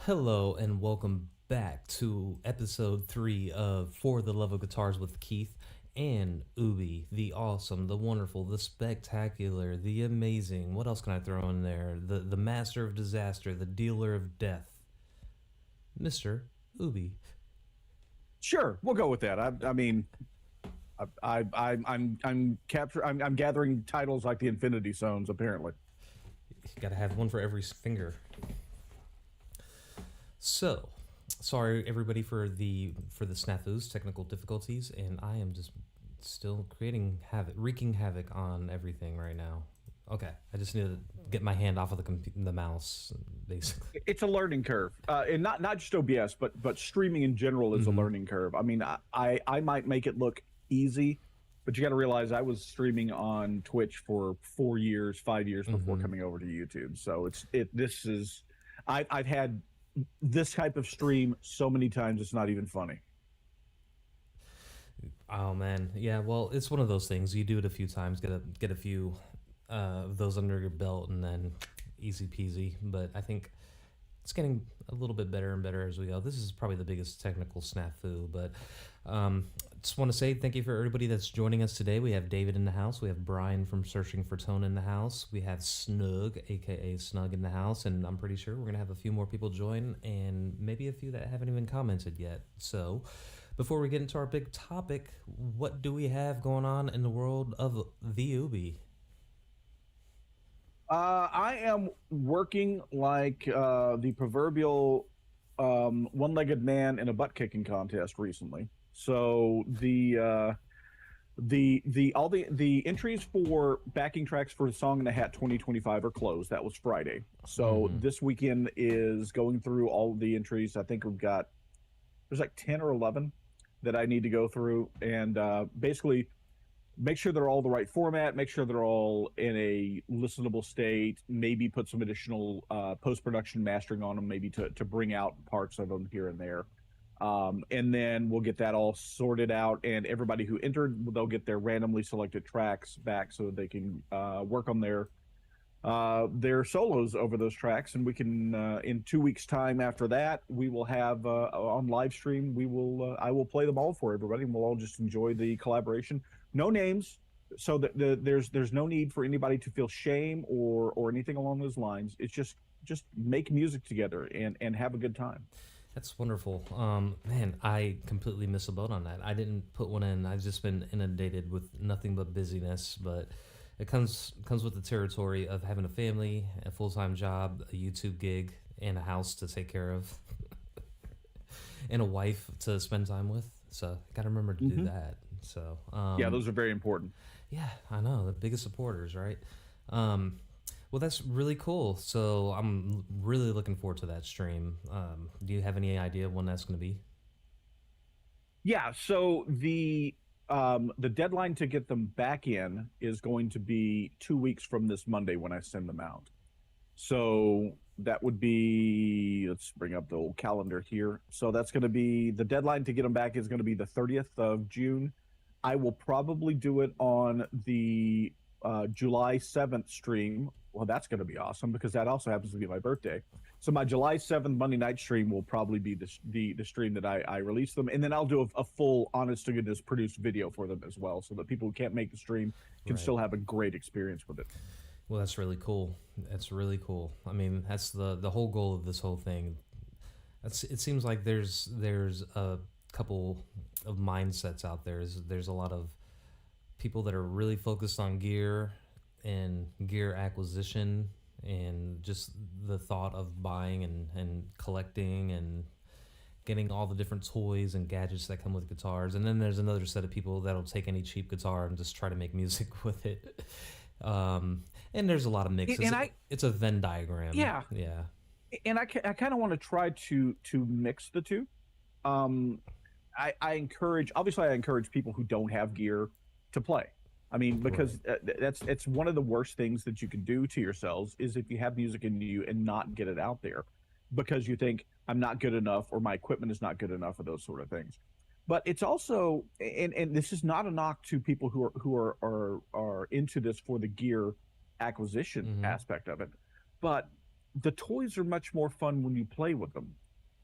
Hello and welcome back to episode 3 of For the Love of Guitars with Keith and Ubie, the awesome, the wonderful, the spectacular, the amazing. What else can I throw in there? The master of disaster, the dealer of death, Mr. Ubie. Sure, we'll go with that. I mean, I'm gathering titles like the Infinity Zones. Apparently, You gotta have one for every finger. So, sorry everybody for the snafus, technical difficulties, and I am just still creating havoc, wreaking havoc on everything right now. Okay, I just need to get my hand off of the mouse, basically. it's a learning curve, and not just OBS, but streaming in general is a learning curve. I mean, I might make it look easy, but you got to realize I was streaming on Twitch for 4 years, 5 years before coming over to YouTube. So I've had this type of stream so many times it's not even funny. Oh man, yeah. Well, it's one of those things. You do it a few times, get a few of those under your belt, and then easy peasy. But I think it's getting a little bit better and better as we go. This is probably the biggest technical snafu, but just want to say thank you for everybody that's joining us today. We have David in the house. We have Brian from Searching for Tone in the house. We have Snug, aka Snug, in the house, and I'm pretty sure we're gonna have a few more people join, and maybe a few that haven't even commented yet. So, before we get into our big topic, what do we have going on in the world of the Ubie? I am working like the proverbial one-legged man in a butt kicking contest recently. So the entries for backing tracks for Song in the Hat 2025 are closed. That was Friday. So this weekend is going through all of the entries. I think there's like 10 or 11 that I need to go through and basically make sure they're all the right format, make sure they're all in a listenable state, maybe put some additional post-production mastering on them, maybe to bring out parts of them here and there. And then we'll get that all sorted out, and everybody who entered, they'll get their randomly selected tracks back so that they can work on their solos over those tracks, and we can in 2 weeks time after that we will have on live stream I will play them all for everybody, and we'll all just enjoy the collaboration. No names, so that there's no need for anybody to feel shame or anything along those lines. It's just make music together and have a good time. That's wonderful. Man, I completely missed a boat on that. I didn't put one in. I've just been inundated with nothing but busyness, but it comes with the territory of having a family, a full-time job, a YouTube gig, and a house to take care of, and a wife to spend time with. So gotta remember to do that. So yeah, those are very important. Yeah, I know, the biggest supporters, right? Well, that's really cool. So I'm really looking forward to that stream. Do you have any idea when that's going to be? Yeah, so the deadline to get them back in is going to be 2 weeks from this Monday when I send them out. So that would be, let's bring up the old calendar here. So that's going to be, the deadline to get them back is going to be the 30th of June. I will probably do it on the July 7th stream. Well, that's going to be awesome because that also happens to be my birthday. So my July 7th Monday night stream will probably be the stream that I release them. And then I'll do a full, honest to goodness, produced video for them as well, so that people who can't make the stream can still have a great experience with it. Well, that's really cool. That's really cool. I mean, that's the whole goal of this whole thing. It seems like there's a couple of mindsets out there. There's a lot of people that are really focused on gear and gear acquisition and just the thought of buying and collecting and getting all the different toys and gadgets that come with guitars. And then there's another set of people that'll take any cheap guitar and just try to make music with it. And there's a lot of mixes. It's a Venn diagram. Yeah. Yeah. And I kind of want to try to mix the two. I encourage people who don't have gear to play. I mean, because it's one of the worst things that you can do to yourselves is if you have music in you and not get it out there because you think I'm not good enough or my equipment is not good enough or those sort of things. But it's also, and this is not a knock to people who are into this for the gear acquisition aspect of it, but the toys are much more fun when you play with them.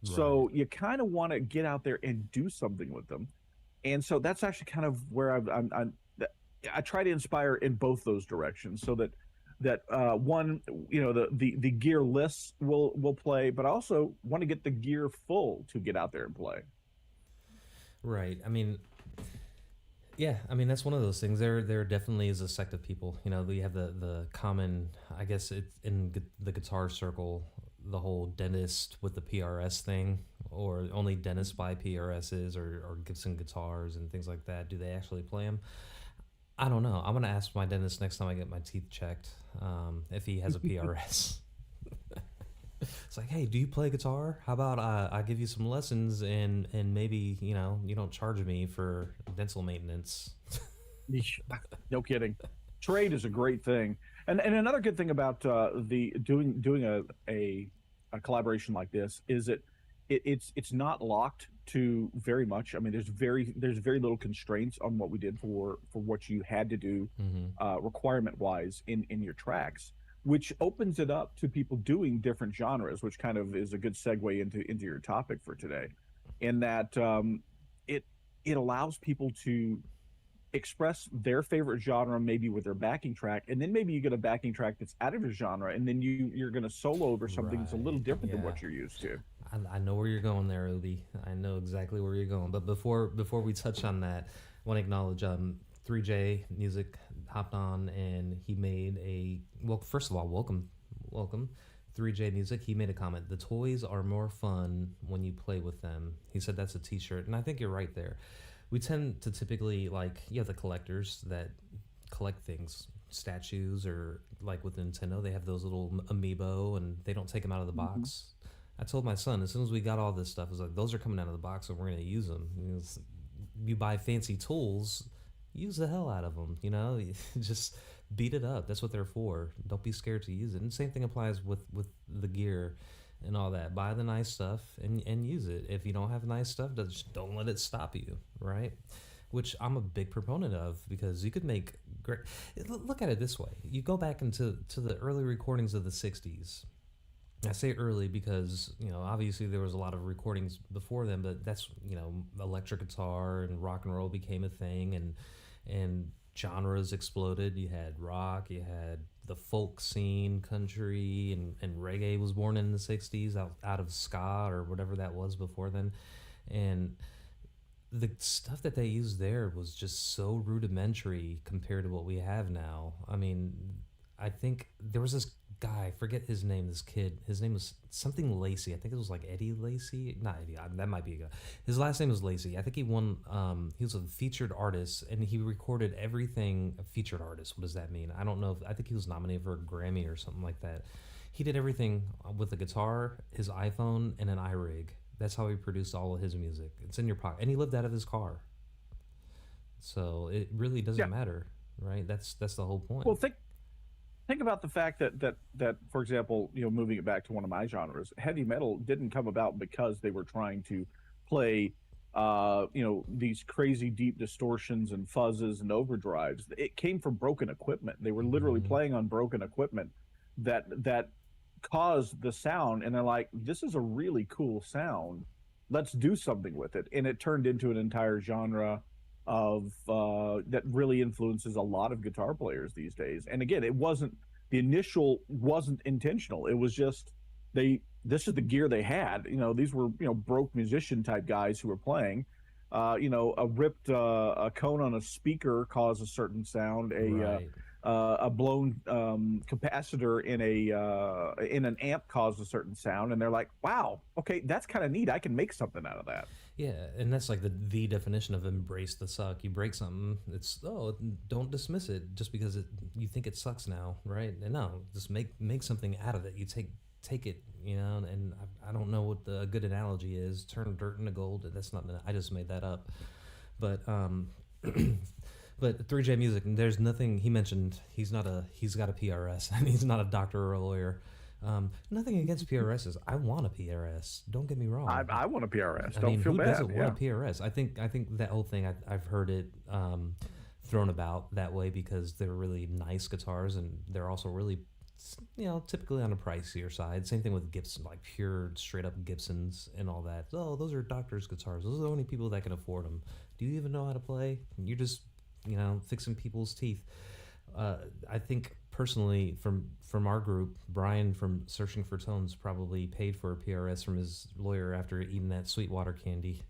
Right. So you kind of want to get out there and do something with them. And so that's actually kind of where I try to inspire in both those directions, so that one, the gear lists will play, but I also want to get the gear full to get out there and play. Right. I mean, yeah, I mean that's one of those things. There definitely is a sect of people. You know, we have the common. I guess it's in the guitar circle, the whole dentist with the PRS thing, or only dentists buy PRSs or Gibson guitars and things like that. Do they actually play them? I don't know. I'm gonna ask my dentist next time I get my teeth checked, if he has a PRS. It's like, hey, do you play guitar? How about I give you some lessons and maybe you don't charge me for dental maintenance. No kidding. Trade is a great thing, and another good thing about the doing a collaboration like this is it's not locked to very much. I mean, there's very little constraints on what we did for what you had to do, Mm-hmm. requirement wise in your tracks, which opens it up to people doing different genres, which kind of is a good segue into your topic for today, in that it it allows people to express their favorite genre maybe with their backing track, and then maybe you get a backing track that's out of your genre, and then you're going to solo over something that's a little Right. different than Yeah. what you're used to. I know where you're going there, Ubie. I know exactly where you're going. But before we touch on that, I want to acknowledge 3J Music hopped on and he made a well. First of all, welcome. 3J Music. He made a comment. The toys are more fun when you play with them. He said that's a T-shirt, and I think you're right there. We tend to typically like the collectors that collect things, statues, or like with Nintendo, they have those little amiibo and they don't take them out of the Hmm. box. I told my son as soon as we got all this stuff, I was like, those are coming out of the box and we're gonna use them. You buy fancy tools, use the hell out of them. Just beat it up. That's what they're for. Don't be scared to use it. And same thing applies with the gear and all that. Buy the nice stuff and use it. If you don't have nice stuff, just don't let it stop you, right? Which I'm a big proponent of because you could make great. Look at it this way: you go back to the early recordings of the '60s. I say early because obviously there was a lot of recordings before them, but that's electric guitar and rock and roll became a thing, and genres exploded. You had rock, you had the folk scene, country, and reggae was born in the '60s out of ska or whatever that was before then, and the stuff that they used there was just so rudimentary compared to what we have now. I mean, I think there was this guy, I forget his name, this kid. His name was something Lacey. I think it was like Eddie Lacey. Not Eddie, that might be a guy. His last name was Lacey. I think he won, he was a featured artist and he recorded everything. A featured artist, what does that mean? I don't know. I think he was nominated for a Grammy or something like that. He did everything with a guitar, his iPhone, and an iRig. That's how he produced all of his music. It's in your pocket, and he lived out of his car. So it really doesn't Yeah. matter, right? That's the whole point. Well, think about the fact that for example, moving it back to one of my genres, heavy metal didn't come about because they were trying to play these crazy deep distortions and fuzzes and overdrives. It came from broken equipment. They were literally Hmm. playing on broken equipment that caused the sound, and they're like, this is a really cool sound, let's do something with it, and it turned into an entire genre of that really influences a lot of guitar players these days. And again, it wasn't the initial wasn't intentional. It was just this is the gear they had. These were broke musician type guys who were playing. A ripped a cone on a speaker caused a certain sound. Right. A blown capacitor in an amp caused a certain sound, and they're like, "Wow, okay, that's kind of neat. I can make something out of that." Yeah, and that's like the definition of embrace the suck. You break something, it's don't dismiss it just because you think it sucks now, right? And no, just make something out of it. You take it, and I don't know what the good analogy is. Turn dirt into gold. That's not. I just made that up, but But 3J Music, there's nothing he mentioned. He's got a PRS, and he's not a doctor or a lawyer. Nothing against PRSs. I want a PRS. Don't get me wrong. I want a PRS. I Don't mean, feel who bad. doesn't want Yeah. a PRS? I think that whole thing. I've heard it thrown about that way because they're really nice guitars and they're also really typically on the pricier side. Same thing with Gibson, like pure straight up Gibsons and all that. Oh, those are doctors' guitars. Those are the only people that can afford them. Do you even know how to play? You're just fixing people's teeth. I think personally, from our group, Brian from Searching for Tones probably paid for a PRS from his lawyer after eating that Sweetwater candy,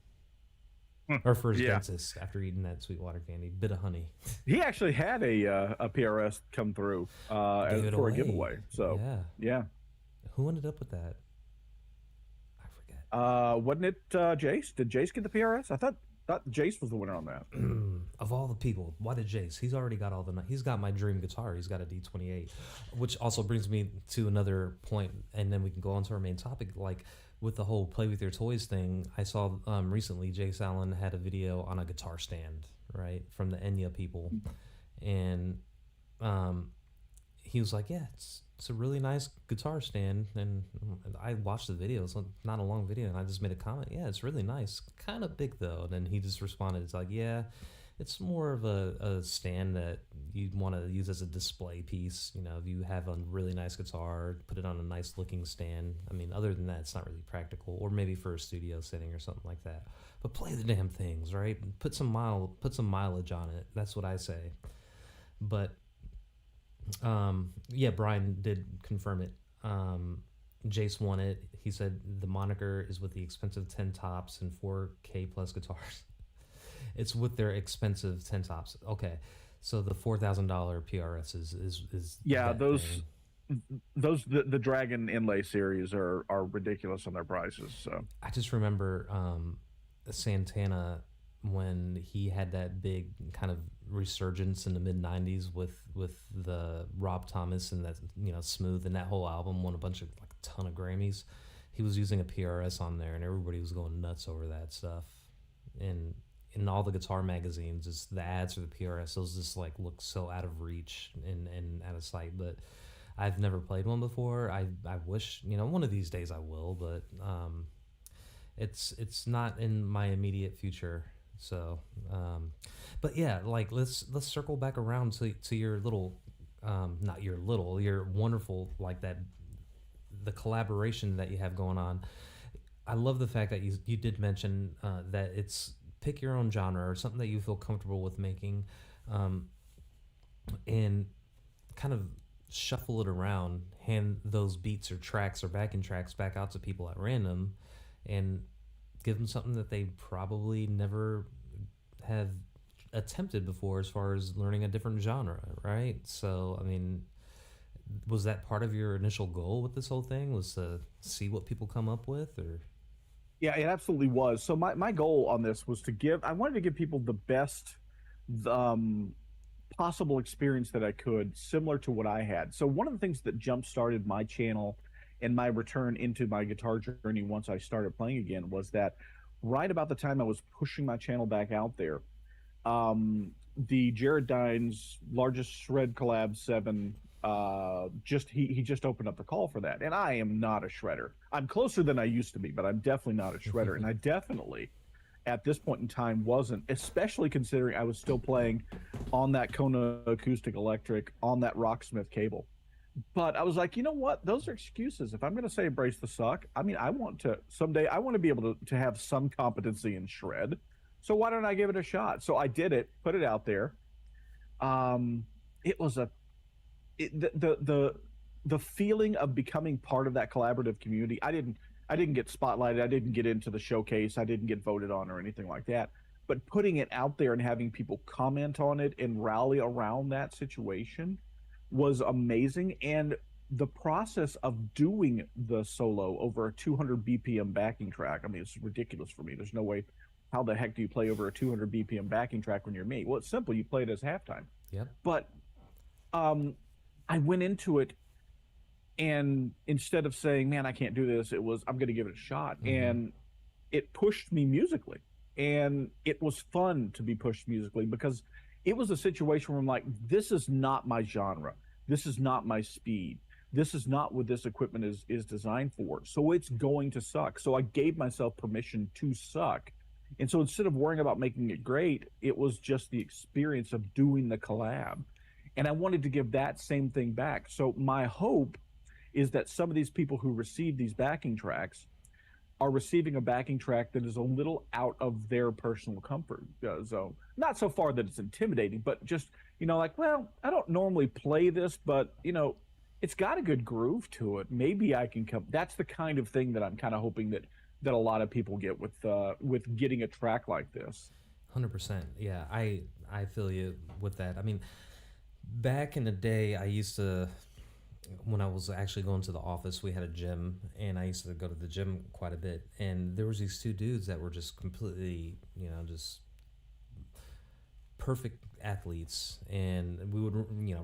or for his Yeah. dentist after eating that Sweetwater candy, bit of honey. He actually had a PRS come through Gave it for a away. giveaway. So Yeah. yeah. Who ended up with that? I forget. Wasn't it Jace? Did Jace get the PRS? I thought Jace was the winner on that. Of all the people, why did Jace? He's already got all the. He's got my dream guitar. He's got a D28, which also brings me to another point, and then we can go on to our main topic. Like with the whole play with your toys thing, I saw recently Jace Allen had a video on a guitar stand, right, from the Enya people, and he was like, "Yeah, it's a really nice guitar stand." And I watched the video. It's not a long video, and I just made a comment. Yeah, it's really nice. Kind of big though. And then he just responded, "It's like, yeah, it's more of a stand that you'd want to use as a display piece. If you have a really nice guitar, put it on a nice looking stand. I mean, other than that, it's not really practical. Or maybe for a studio setting or something like that. But play the damn things, right? Put some mileage on it. That's what I say. But yeah, Brian did confirm it. Jace won it. He said the moniker is with the expensive 10 tops and 4K plus guitars. It's with their expensive 10 tops. Okay, so the $4,000 PRS is Yeah, those thing. the Dragon Inlay series are ridiculous on their prices. So I just remember Santana when he had that big kind of resurgence in the mid 90s with the Rob Thomas and that Smooth, and that whole album won a ton of Grammys. He was using a PRS on there and everybody was going nuts over that stuff. And in all the guitar magazines, the ads for the PRS, those just look so out of reach and out of sight. But I've never played one before. I wish one of these days I will, but it's not in my immediate future. So, but yeah, let's circle back around to your little, not your little, your wonderful the collaboration that you have going on. I love the fact that you did mention that it's pick your own genre or something that you feel comfortable with making, and kind of shuffle it around, hand those beats or tracks or backing tracks back out to people at random, and give them something that they probably never have attempted before as far as learning a different genre, right? So, I mean, was that part of your initial goal with this whole thing, was to see what people come up with? Or yeah, it absolutely was. So my goal on this was I wanted to give people the best possible experience that I could, similar to what I had. So one of the things that jump started my channel and my return into my guitar journey once I started playing again was that right about the time I was pushing my channel back out there, the Jared Dines largest shred collab 7 he just opened up the call for that, and I am not a shredder. I'm closer than I used to be, but I'm definitely not a shredder. And I definitely at this point in time wasn't, especially considering I was still playing on that Kona acoustic electric on that Rocksmith cable. But I was like, you know what, those are excuses. If I'm going to say embrace the suck, I mean, I want to someday, I want to be able to have some competency in shred, so why don't I give it a shot? So I did it, put it out there. It was the feeling of becoming part of that collaborative community. I didn't get spotlighted. I didn't get into the showcase. I didn't get voted on or anything like that. But putting it out there and having people comment on it and rally around that situation was amazing. And the process of doing the solo over a 200 BPM backing track, I mean, it's ridiculous for me. There's no way. How the heck do you play over a 200 BPM backing track when you're me? Well, it's simple. You play it as halftime. Yep. But I went into it, and instead of saying, man, I can't do this, it was, I'm going to give it a shot. Mm-hmm. And it pushed me musically. And it was fun to be pushed musically, because it was a situation where I'm like, this is not my genre. This is not my speed. This is not what this equipment is designed for. So it's going to suck. So I gave myself permission to suck. And so instead of worrying about making it great, it was just the experience of doing the collab. And I wanted to give that same thing back. So my hope is that some of these people who receive these backing tracks are receiving a backing track that is a little out of their personal comfort zone. Not so far that it's intimidating, but just, like, well, I don't normally play this, but, it's got a good groove to it. Maybe I can come. That's the kind of thing that I'm kind of hoping that a lot of people get with getting a track like this. 100%. Yeah, I feel you with that. I mean, back in the day, I used to, when I was actually going to the office, we had a gym, and I used to go to the gym quite a bit. And there was these two dudes that were just completely, just perfect athletes, and we would,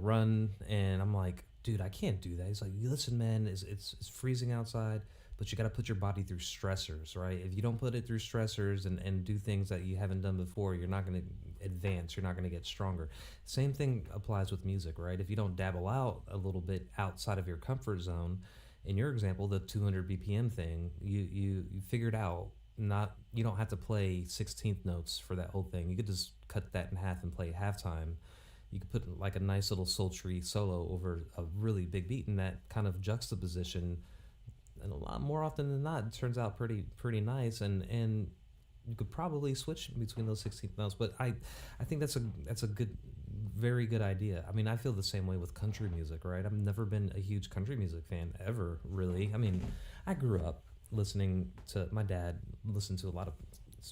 run. And I'm like, dude, I can't do that. He's like, listen, man, it's freezing outside, but you got to put your body through stressors, right? If you don't put it through stressors and do things that you haven't done before, you're not going to advance. You're not going to get stronger. Same thing applies with music, right? If you don't dabble out a little bit outside of your comfort zone, in your example, the 200 BPM thing, you figured out. Not, you don't have to play 16th notes for that whole thing. You could just cut that in half and play halftime. You could put like a nice little sultry solo over a really big beat, and that kind of juxtaposition, and a lot more often than not, it turns out pretty nice. And you could probably switch between those 16th notes. But I think that's a good, very good idea. I mean, I feel the same way with country music, right? I've never been a huge country music fan ever, really. I mean, I grew up listening to, my dad listened to a lot of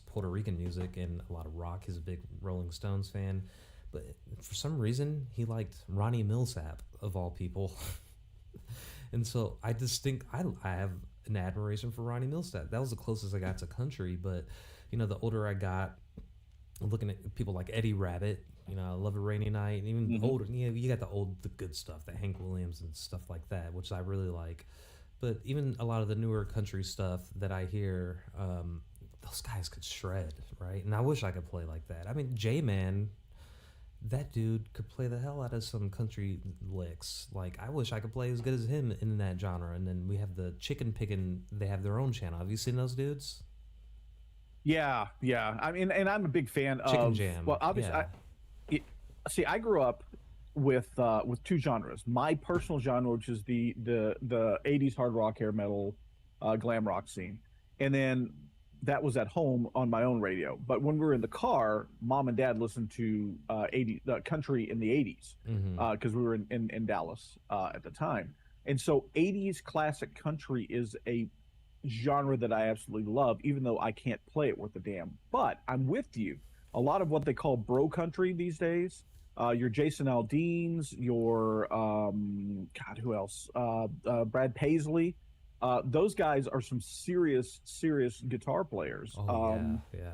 Puerto Rican music and a lot of rock. He's a big Rolling Stones fan, but for some reason he liked Ronnie Millsap of all people. And so I just think I have an admiration for Ronnie Millsap. That was the closest I got to country. But the older I got, looking at people like Eddie Rabbitt, I Love a Rainy Night, and even older, you got the good stuff, the Hank Williams and stuff like that, which I really like. But even a lot of the newer country stuff that I hear, those guys could shred, right? And I wish I could play like that. I mean, J-Man, that dude could play the hell out of some country licks. Like, I wish I could play as good as him in that genre. And then we have the Chicken Pickin', they have their own channel. Have you seen those dudes? Yeah. I mean, and I'm a big fan Chicken of. Jam. Well, obviously, Yeah. see, I grew up with two genres. My personal genre, which is the 80s hard rock, hair metal, glam rock scene, and then that was at home on my own radio. But when we were in the car, mom and dad listened to 80 country in the 80s because we were in Dallas at the time. And so 80s classic country is a genre that I absolutely love, even though I can't play it worth a damn. But I'm with you. A lot of what they call bro country these days, your Jason Aldean's, your God, who else? Brad Paisley. Those guys are some serious guitar players. Yeah.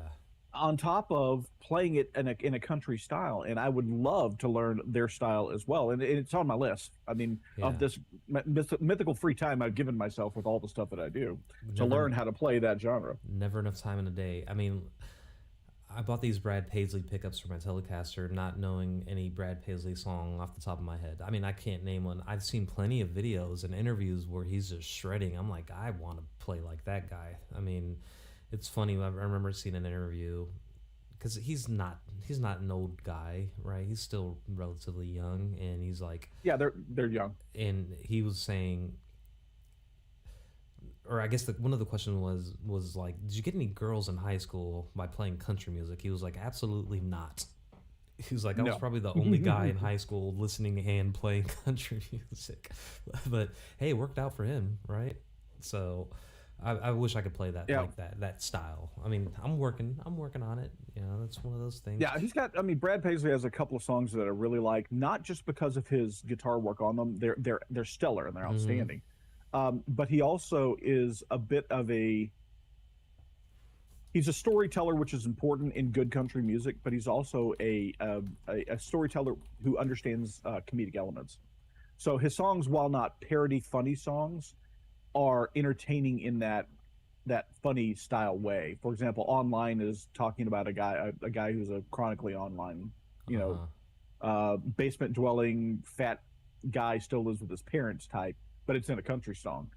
On top of playing it in a country style, and I would love to learn their style as well. And it's on my list. I mean, of this mythical free time I've given myself with all the stuff that I do to learn how to play that genre. Never enough time in a day. I mean, I bought these Brad Paisley pickups for my Telecaster, not knowing any Brad Paisley song off the top of my head. I mean, I can't name one. I've seen plenty of videos and interviews where he's just shredding. I'm like, I want to play like that guy. I mean, it's funny. I remember seeing an interview because he's not an old guy, right? He's still relatively young, and he's like, yeah, they're young. And he was saying, or I guess one of the questions was like, did you get any girls in high school by playing country music? He was like, absolutely not. He was like, I was probably the only guy in high school listening and playing country music. But hey, it worked out for him, right? So I wish I could play that like that style. I mean, I'm working on it. That's one of those things. Yeah, Brad Paisley has a couple of songs that I really like, not just because of his guitar work on them. They're stellar and they're outstanding. But he also is a bit of he's a storyteller, which is important in good country music, but he's also a storyteller who understands comedic elements. So his songs, while not parody funny songs, are entertaining in that funny style way. For example, Online is talking about a guy who's a chronically online, basement dwelling fat guy, still lives with his parents type, but it's in a country song.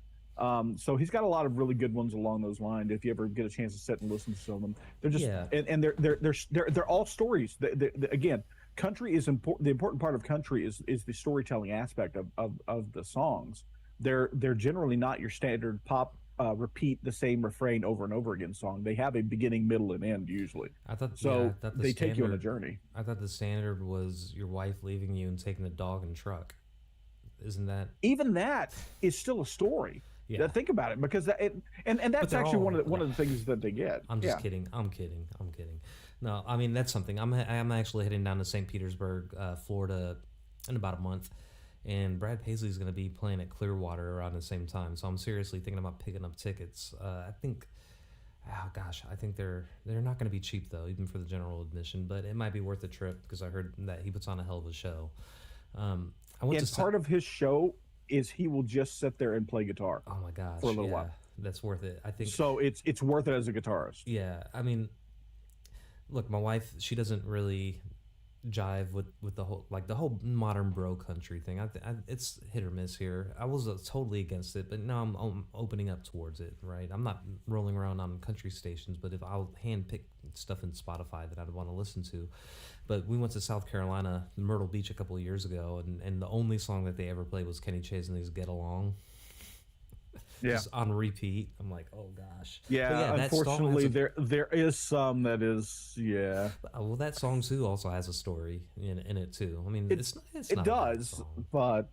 So he's got a lot of really good ones along those lines. If you ever get a chance to sit and listen to some of them, they're just and they're all stories. Again, country is important. The important part of country is the storytelling aspect of the songs. They're generally not your standard pop repeat the same refrain over and over again song. They have a beginning, middle, and end usually. I So thought the they take you on a standard, journey. I thought the standard was your wife leaving you and taking the dog and truck. Isn't that? Even that is still a story. Yeah. Think about it, because and But that's they're actually all. one of the things that they get. I'm just Yeah. kidding. I'm kidding. I'm kidding. No, I mean that's something. I'm actually heading down to St. Petersburg, Florida, in about a month, and Brad Paisley's going to be playing at Clearwater around the same time. So I'm seriously thinking about picking up tickets. I think, oh gosh, I think they're not going to be cheap though, even for the general admission. But it might be worth the trip because I heard that he puts on a hell of a show. I went And to. part of his show is he will just sit there and play guitar Oh my gosh, for a little yeah, while. that's worth it. I think. So it's worth it as a guitarist. Yeah, I mean, look, my wife, she doesn't really jive with the whole modern bro country thing. It's hit or miss here. I was totally against it, but now I'm opening up towards it. Right, I'm not rolling around on country stations, but if I'll hand pick stuff in Spotify that I'd want to listen to. But we went to South Carolina, Myrtle Beach, a couple of years ago, and the only song that they ever played was Kenny Chesney's and these "Get Along." Yeah. Just on repeat. I'm like, oh gosh. Yeah, But that song unfortunately, has there is some that is, yeah. well, that song too also has a story in it too. I mean, It it's it not a bad does, song. but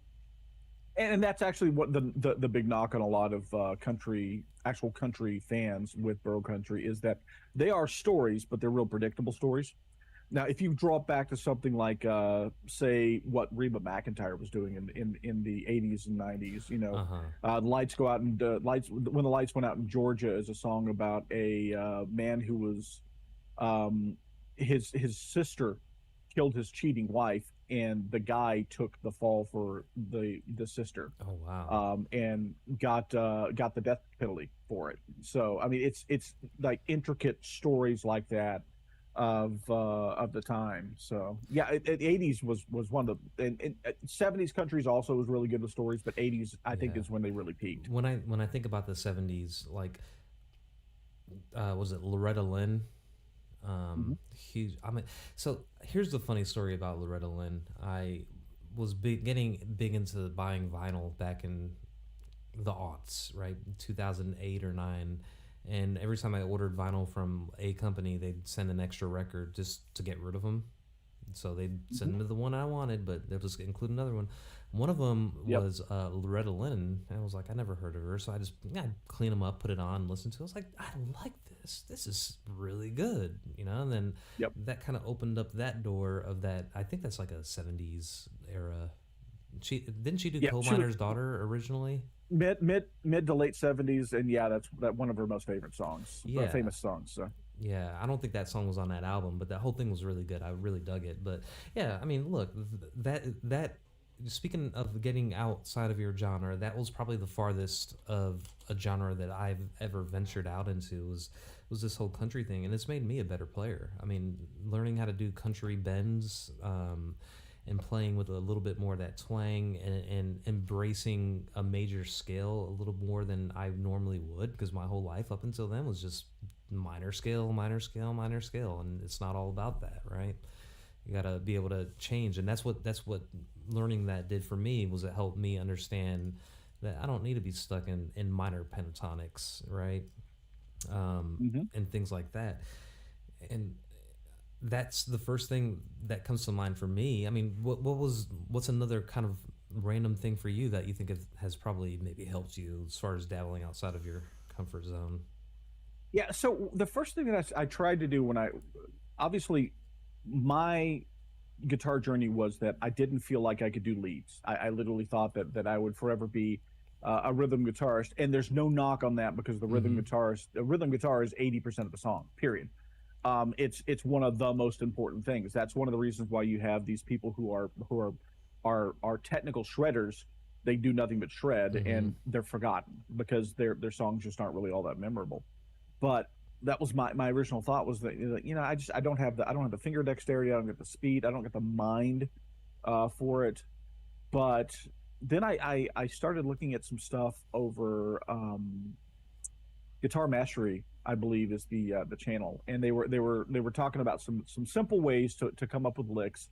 and that's actually what the big knock on a lot of actual country fans with borough country is that they are stories, but they're real predictable stories. Now, if you draw it back to something like, say, what Reba McEntire was doing in the 80s and 90s, Uh huh. lights go out and lights when the lights went out in Georgia is a song about a man who was his sister killed his cheating wife, and the guy took the fall for the sister, Oh wow. and got the death penalty for it. So I mean, it's like intricate stories like that of the time. So yeah, 80s was one of the, and 70s countries also was really good with stories, but 80s I think Yeah. is when they really peaked. When I think about the '70s, like was it Loretta Lynn? Hmm. Huge. I mean, so here's the funny story about Loretta Lynn. I was getting big into buying vinyl back in the aughts, right? 2008 or 9. And every time I ordered vinyl from a company, they'd send an extra record just to get rid of them. So they'd Hmm. send me the one I wanted, but they'll just include another one. One of them Yep. was Loretta Lynn, and I was like, I never heard of her, so I just clean them up, put it on, listen to it. I was like, I like this. This is really good, And then Yep. that kind of opened up that door of that. I think that's like a '70s era. She do Yeah, Coal she was Miner's Daughter originally? mid to late 70s, and yeah, that's one of her most favorite songs, Yeah. famous songs. So Yeah, I don't think that song was on that album, but that whole thing was really good. I really dug it. But yeah, I mean, look, that speaking of getting outside of your genre, that was probably the farthest of a genre that I've ever ventured out into was this whole country thing, and it's made me a better player. I mean, learning how to do country bends, and playing with a little bit more of that twang and embracing a major scale a little more than I normally would, because my whole life up until then was just minor scale, minor scale, minor scale, and it's not all about that, right? You got to be able to change, and that's what learning that did for me. Was it helped me understand that I don't need to be stuck in minor pentatonics, right? mhm. And things like that. And that's the first thing that comes to mind for me. I mean, what's another kind of random thing for you that you think has probably maybe helped you as far as dabbling outside of your comfort zone? Yeah, so the first thing that I tried to do when I obviously my guitar journey was that I didn't feel like I could do leads. I literally thought that I would forever be a rhythm guitarist, and there's no knock on that because Mm-hmm. the rhythm guitar is 80% of the song. Period. It's one of the most important things. That's one of the reasons why you have these people who are technical shredders. They do nothing but shred, Mm-hmm. and they're forgotten because their songs just aren't really all that memorable. But that was my original thought was that I don't have the finger dexterity, I don't get the speed, I don't get the mind for it. But then I started looking at some stuff over Guitar Mastery, I believe is the channel, and they were talking about some simple ways to come up with licks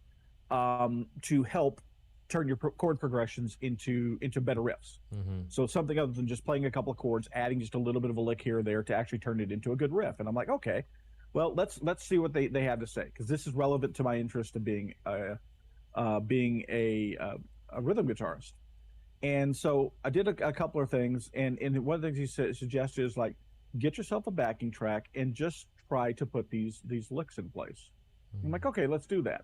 to help turn your chord progressions into better riffs. Mm-hmm. So something other than just playing a couple of chords, adding just a little bit of a lick here or there to actually turn it into a good riff. And I'm like, okay, well, let's see what they have to say, because this is relevant to my interest of being a rhythm guitarist. And so I did a couple of things, and one of the things he suggested is like, get yourself a backing track and just try to put these licks in place. I'm Mm-hmm. like, okay, let's do that.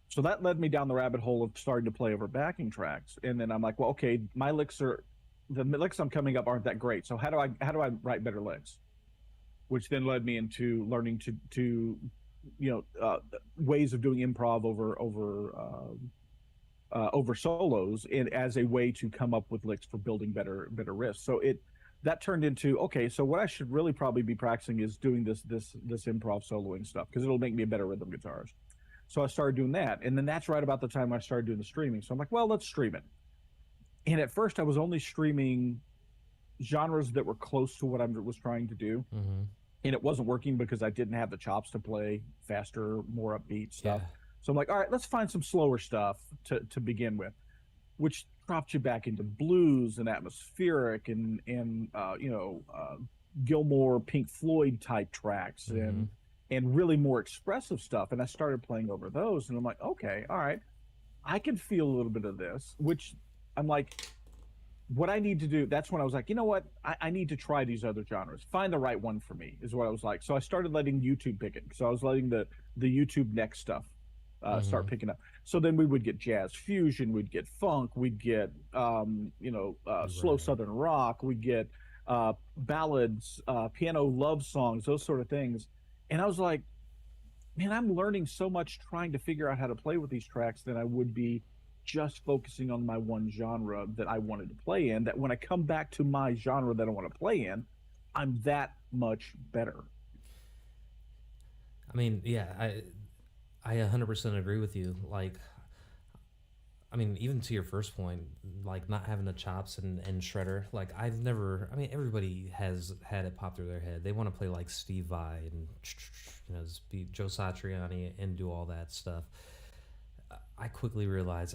So that led me down the rabbit hole of starting to play over backing tracks, and then I'm like, well, okay, the licks I'm coming up aren't that great. So how do I write better licks? Which then led me into learning to ways of doing improv over solos, and as a way to come up with licks for building better riffs. So that turned into, okay, so what I should really probably be practicing is doing this improv soloing stuff, because it'll make me a better rhythm guitarist. So I started doing that, and then that's right about the time I started doing the streaming. So I'm like, well, let's stream it. And at first I was only streaming genres that were close to what I was trying to do, Mm-hmm. and it wasn't working because I didn't have the chops to play faster, more upbeat Yeah. stuff. So I'm like, all right, let's find some slower stuff to begin with, which dropped you back into blues and atmospheric and Gilmore, Pink Floyd type tracks, Mm-hmm. and really more expressive stuff. And I started playing over those, and I'm like, okay, all right, I can feel a little bit of this, which I'm like, what I need to do, that's when I was like, you know what? I need to try these other genres. Find the right one for me is what I was like. So I started letting YouTube pick it. So I was letting the YouTube next stuff Mm-hmm. start picking up. So then we would get jazz fusion, we'd get funk, we'd get slow Right. southern rock, we'd get ballads, piano love songs, those sort of things. And I was like, man, I'm learning so much trying to figure out how to play with these tracks than I would be just focusing on my one genre that I wanted to play in. That when I come back to my genre that I want to play in, I'm that much better. I mean, yeah, I 100% agree with you. Like, I mean, even to your first point, like not having the chops and shredder. Like, I've never. I mean, everybody has had it pop through their head. They want to play like Steve Vai and just be Joe Satriani and do all that stuff. I quickly realized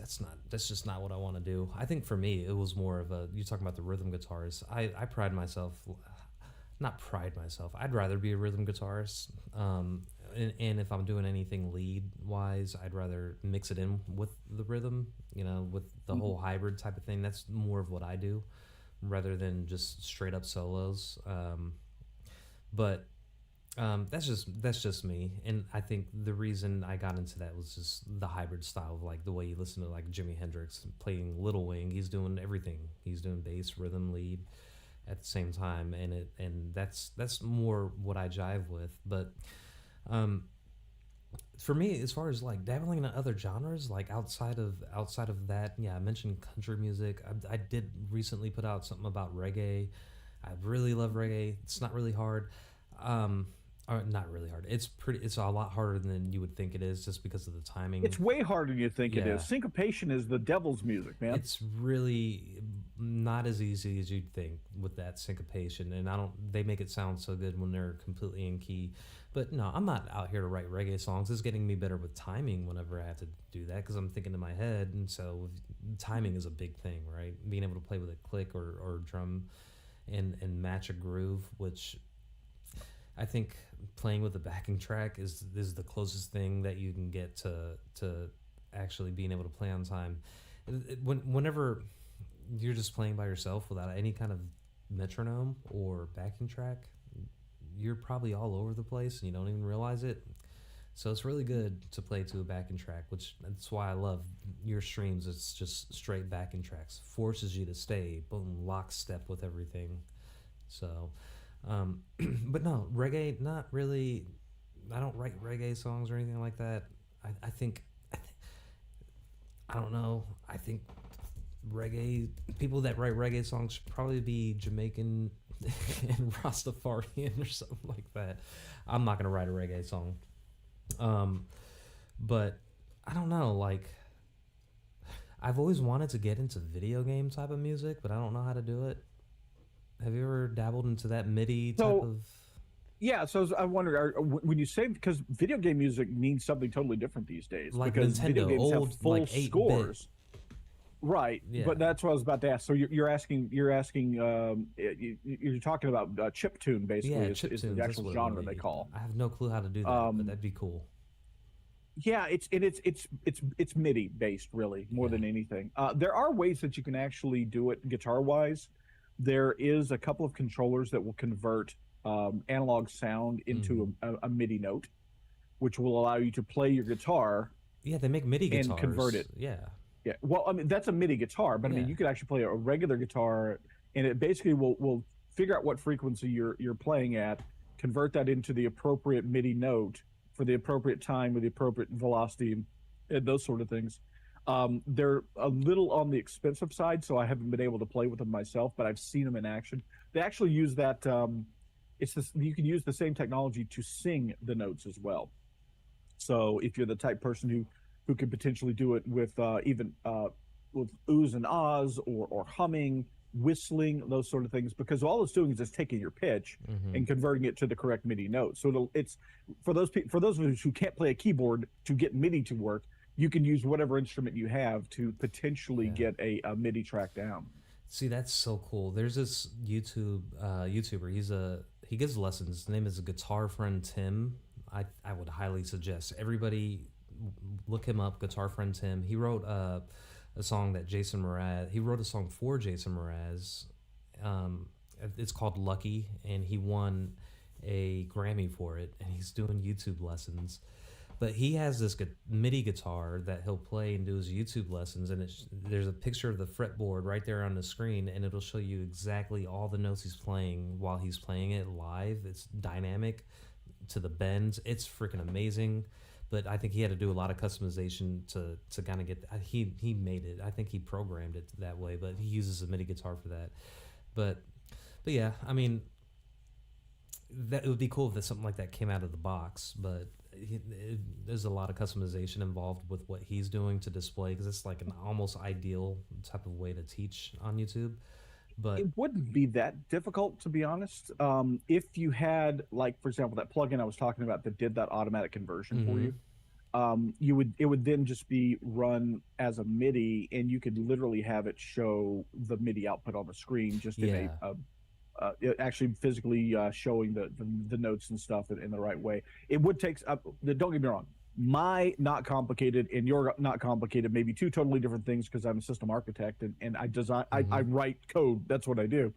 that's just not what I want to do. I think for me, it was more of a, you talking about the rhythm guitars. I pride myself, not pride myself. I'd rather be a rhythm guitarist. And if I'm doing anything lead wise, I'd rather mix it in with the rhythm, with the Mhm. whole hybrid type of thing. That's more of what I do rather than just straight up solos. But that's just me, and I think the reason I got into that was just the hybrid style of like the way you listen to like Jimi Hendrix playing Little Wing. He's doing everything. He's doing bass, rhythm, lead at the same time, and that's more what I jive with. But um, for me, as far as like dabbling in other genres, like outside of that, yeah, I mentioned country music. I did recently put out something about reggae. I really love reggae. It's not really hard. Um, or not really hard. It's a lot harder than you would think it is, just because of the timing. It's way harder than you think it Yeah, is. Syncopation is the devil's music, man. it's really not as easy as you'd think with that syncopation, and I don't. They make it sound so good when they're completely in key. But no, I'm not out here to write reggae songs. It's getting me better with timing whenever I have to do that, because I'm thinking in my head, and so timing is a big thing, right? Being able to play with a click or drum and match a groove, which I think playing with a backing track is the closest thing that you can get to actually being able to play on time. Whenever you're just playing by yourself without any kind of metronome or backing track, you're probably all over the place and you don't even realize it. So it's really good to play to a backing track, which that's why I love your streams. It's just straight backing tracks, forces you to stay boom lockstep with everything. So, but no, reggae, not really. I don't write reggae songs or anything like that. I think, I don't know. I think reggae people that write reggae songs should probably be Jamaican and Rastafarian or something like that. I'm not gonna write a reggae song. Um, but I don't know. Like, I've always wanted to get into video game type of music, but I don't know how to do it. Have you ever dabbled into that MIDI type So of? Yeah, so I wonder, when you say, because video game music means something totally different these days, Like because video Nintendo, games have old full like 8-bit. scores. Right, Yeah, but that's what I was about to ask. So you're asking, you're talking about chip tune, yeah, basically, is chip the tunes. That's actual what it would genre they be. call. I have no clue how to do that, but Um, that'd be cool. yeah, it's MIDI based, really, more Yeah. than anything. There are ways that you can actually do it guitar wise. There is a couple of controllers that will convert analog sound Mm-hmm. into a MIDI note, which will allow you to play your guitar Yeah, they make MIDI and convert guitars. it. Yeah, Yeah. Well, I mean, that's a MIDI guitar, but I mean, yeah, you could actually play a regular guitar, and it basically will figure out what frequency you're playing at, convert that into the appropriate MIDI note for the appropriate time with the appropriate velocity, and those sort of things. They're a little on the expensive side, so I haven't been able to play with them myself, but I've seen them in action. They actually use that. It's this. You can use the same technology to sing the notes as well. So if you're the type person who could potentially do it with even with oohs and ahs, or humming, whistling, those sort of things, because all it's doing is just taking your pitch mm-hmm. and converting it to the correct MIDI note. So it's for those people, for those of us who can't play a keyboard, to get MIDI to work. You can use whatever instrument you have to potentially Yeah. get a MIDI track down. See, that's so cool. There's this YouTuber. He gives lessons. His name is Guitar Friend Tim. I would highly suggest everybody look him up. Guitar Friend Tim. He wrote a song that Jason Mraz. He wrote a song for Jason Mraz. Um, it's called Lucky, and he won a Grammy for it. And he's doing YouTube lessons. But he has this MIDI guitar that he'll play and do his YouTube lessons, and there's a picture of the fretboard right there on the screen, and it'll show you exactly all the notes he's playing while he's playing it live. It's dynamic to the bends. It's freaking amazing. But I think he had to do a lot of customization to kind of get. He made it. I think he programmed it that way, but he uses a MIDI guitar for that. But but yeah, I mean, that it would be cool if something like that came out of the box, but there's a lot of customization involved with what he's doing to display, because it's like an almost ideal type of way to teach on YouTube. But It wouldn't be that difficult, to be honest. If you had, like, for example, that plugin I was talking about that did that automatic conversion for mm-hmm. you, it would then just be run as a MIDI, and you could literally have it show the MIDI output on the screen, just in Yeah, actually physically showing the notes and stuff in the right way. It would take. Don't get me wrong. My not complicated and your not complicated may be two totally different things, because I'm a system architect, and I design. I mm-hmm. write code. That's what I do.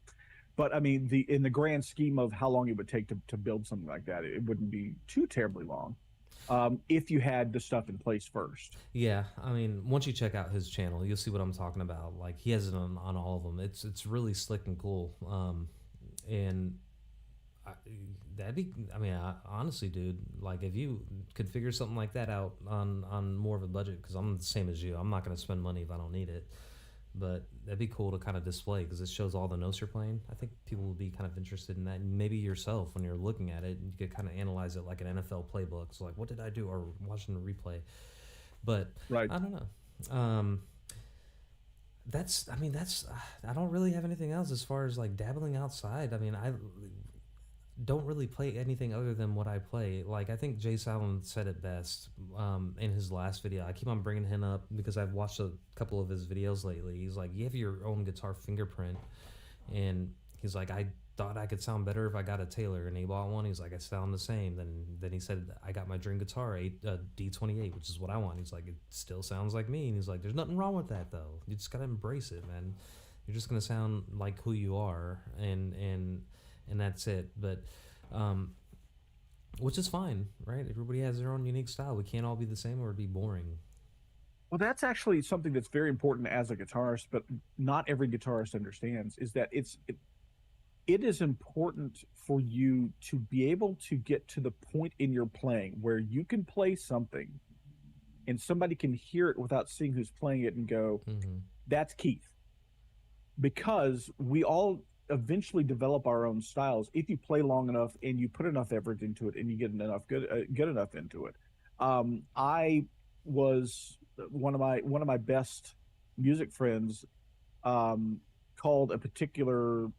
But I mean, the in the grand scheme of how long it would take to build something like that, it wouldn't be too terribly long, if you had the stuff in place first. Yeah, I mean, once you check out his channel, you'll see what I'm talking about. Like, he has it on all of them. It's really slick and cool. And I, that'd be. I mean, honestly, dude, like, if you could figure something like that out on more of a budget, because I'm the same as you. I'm not gonna spend money if I don't need it. But that'd be cool to kind of display, because it shows all the notes you're playing. I think people would be kind of interested in that. And maybe yourself, when you're looking at it, you could kind of analyze it like an NFL playbook. So, like, what did I do? Or watching the replay. But Right. I don't know. That's. I mean, that's. I don't really have anything else as far as like dabbling outside. I mean, I don't really play anything other than what I play. Like, I think Jay Salon said it best in his last video. I keep on bringing him up because I've watched a couple of his videos lately. He's like, you have your own guitar fingerprint. And he's like, I thought I could sound better if I got a Taylor. And he bought one. He's like, I sound the same. Then he said, I got my dream guitar, a D28, which is what I want. He's like, it still sounds like me. And he's like, there's nothing wrong with that, though. You just got to embrace it, man. You're just going to sound like who you are. And that's it. But which is fine, right? Everybody has their own unique style. We can't all be the same, or it'd be boring. Well, that's actually something that's very important as a guitarist, but not every guitarist understands, is that it is important for you to be able to get to the point in your playing where you can play something and somebody can hear it without seeing who's playing it and go, Mm-hmm. that's Keith. Because we all eventually develop our own styles if you play long enough and you put enough effort into it and you get enough good enough into it. I was one of my best music friends, called a particular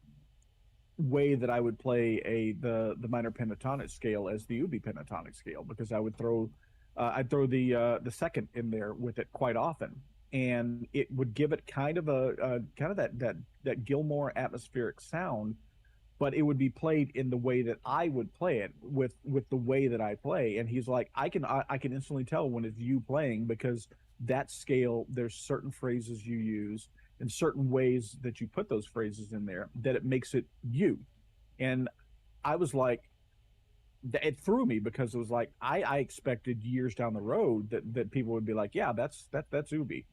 way that I would play the minor pentatonic scale as the Ubie pentatonic scale, because I'd throw the second in there with it quite often, and it would give it kind of a kind of that Gilmore atmospheric sound, but it would be played in the way that I would play it, with the way that I play. And he's like, I can instantly tell when it's you playing, because that scale, there's certain phrases you use and certain ways that you put those phrases in there that it makes it you. And I was like, it threw me, because it was like I expected years down the road that people would be like, yeah, that's Ubi.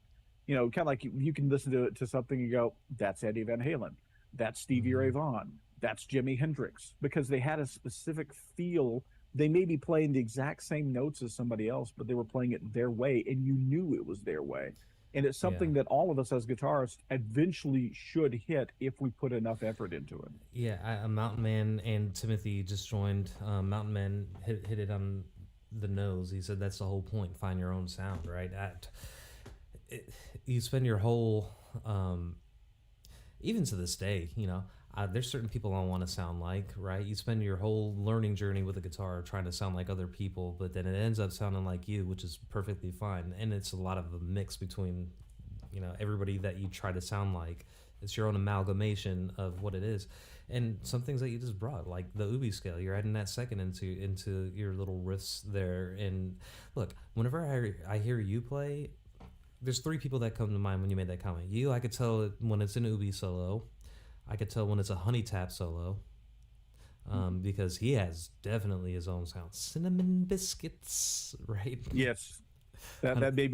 Kind of like you can listen to something and go, that's Eddie Van Halen, that's Stevie Ray Mm-hmm. Vaughan, that's Jimi Hendrix, because they had a specific feel. They may be playing the exact same notes as somebody else, but they were playing it their way, and you knew it was their way. And it's Yeah. something that all of us as guitarists eventually should hit if we put enough effort into it. Yeah, Mountain Man and Timothy just joined. Mountain Man hit it on the nose. He said that's the whole point. Find your own sound, right? You spend your whole, even to this day, there's certain people I want to sound like, right? You spend your whole learning journey with a guitar trying to sound like other people, but then it ends up sounding like you, which is perfectly fine. And it's a lot of a mix between, everybody that you try to sound like. It's your own amalgamation of what it is. And some things that you just brought, like the Ubi scale, you're adding that second into your little riffs there. And look, whenever I hear you play, there's three people that come to mind when you made that comment. You, I could tell it when it's an Ubi solo. I could tell when it's a honey tap solo, because he has definitely his own sound. Cinnamon biscuits, right? Yes, that may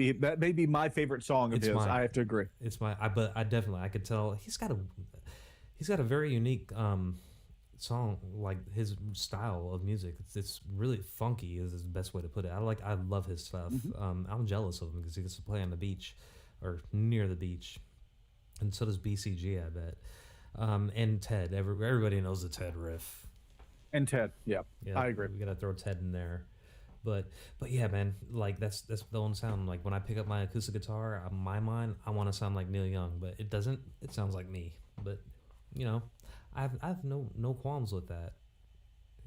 be my favorite song of It's his. my I have to agree. but I definitely, I could tell he's got a very unique song, like his style of music. It's really funky is the best way to put it. I love his stuff. Hmm. I'm jealous of him because he gets to play on the beach or near the beach, and so does BCG, I bet. And Ted. Everybody knows the Ted riff. And Ted, yeah, Yeah, I agree. we gotta throw Ted in there. But yeah, man, like that's the own sound. Like when I pick up my acoustic guitar, in my mind, I want to sound like Neil Young, but it doesn't. It sounds like me. But you know, I have no qualms with that.